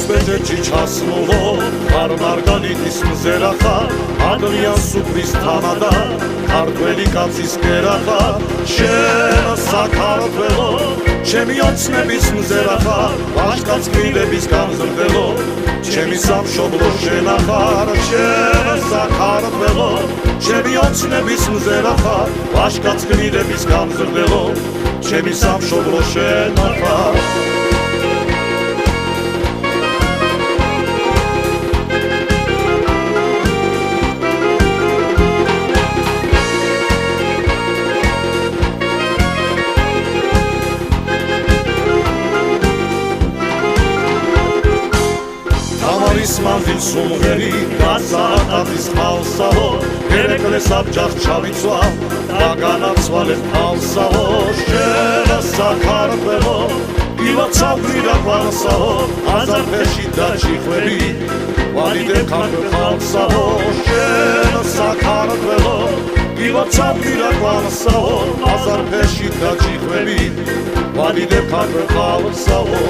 ბეჯეჯი ჩასმულო არ მარგალიტის მზერახა ადრიან სუფრის თანადა ქართველი კაცის კერახა შენ საქართველო ჩემი ოცნების მზერახა ვაჟკაც კრილების განზრდელო ჩემი სამშობლო შენ ახარ შენ საქართველო ჩემი ოცნების მზერახა ვაჟკაც კრილების განზრდელო ჩემი სამშობლო შენ ახარ მანძილ სულღერი გასაყადის ხალსაო ერეკლეს აბჯახ ჩავიცვა და განაცვალებ ხალსაო შენ საქართველო ილოცავდი და ხალსაო აზარფეში და ჩიხვები ვალიდებ ქართველ ხალსაო შენ საქართველო ილოცავდი და ხალსაო აზარფეში და ჩიხვები ვალიდებ ქართველ ხალსაო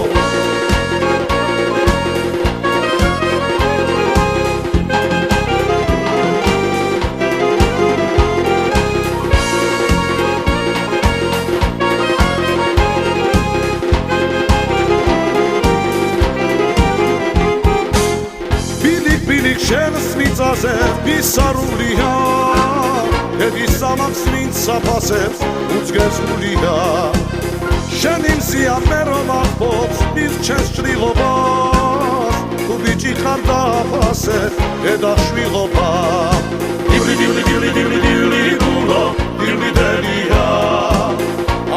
შენს მიწაზე მისარულია ედის სამახს ვინც საფასებს უძგესულია შენი მზია მე რომ ახბობს მირჩენს ჭრილობას თუ ბიჭი ხარ დააფასე დედა შვილობა დივლი დივლი დივლი დივლი დივლი გულო დივლი დელია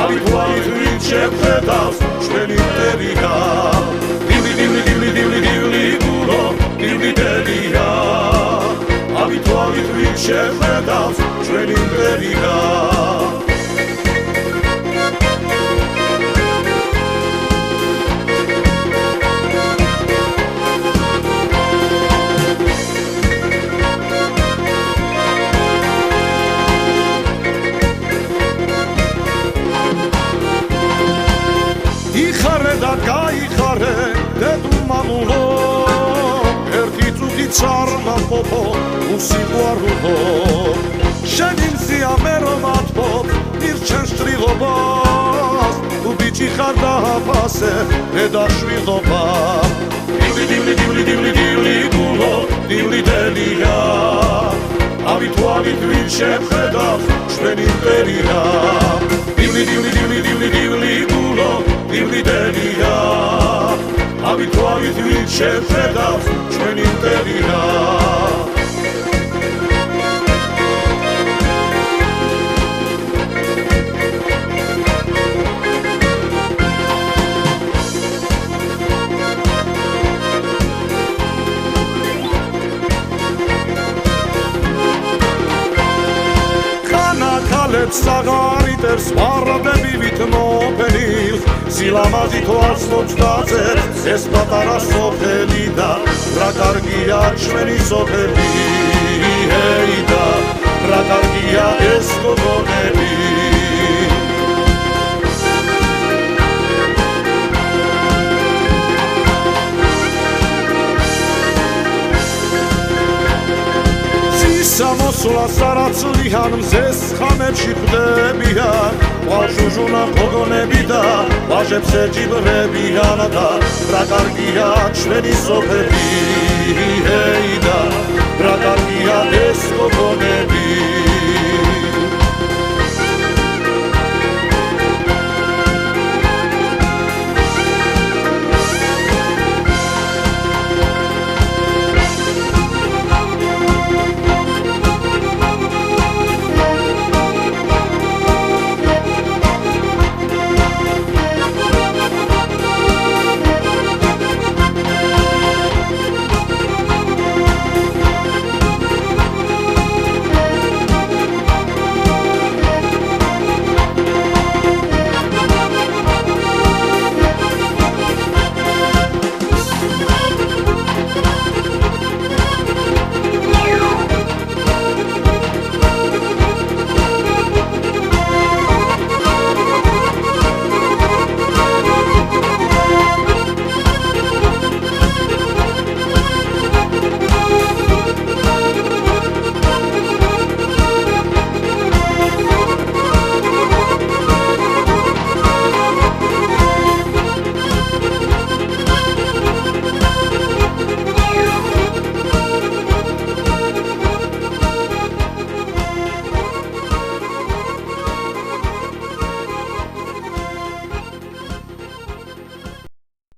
ავით ვაით ვინც შეხედავს ჩვენი მტერია დივლი დივლი დივლი დივლი დივლი გულო დივლი დელია ავით ვაით ვინც შეხედავს ჩვენი მტერია იხარე და გაიხარე დედუმამულო ერთი წუთი წარმაფობო უსიყვარულო შენი მზია მე რომ ათბობ მირჩენს ჭრილობას თუ ბიჭი ხარ დააფასე დედა შვილობა დივლი დივლი დივლი დივლი დივლი გულო დივლი დელია ავით ვაით ვინც შეხედავს ჩვენი მტერია დივლი დივლი დივლი დივლი დივლი გულო დივლი დელია ავით ვაით ვინც შეხედავს ჩვენი მტერია საღარიტებს ვარდები ვითმოფენილ სილამაზით ვაცლობთ დაწერ ეს პატარა სოფელი და რა კარგია ჩვენი სოფელი ჰეი და რა კარგია ეს გოგონები სამოსვლა სარაცლიან მზეს ხამებში ხვდებიან ვალშუჟუნა გოგონები და ვაჟებს ეჯიბრებიან და რა კარგია ჩვენი სოფელი ჰეი და რა კარგია ეს გოგონები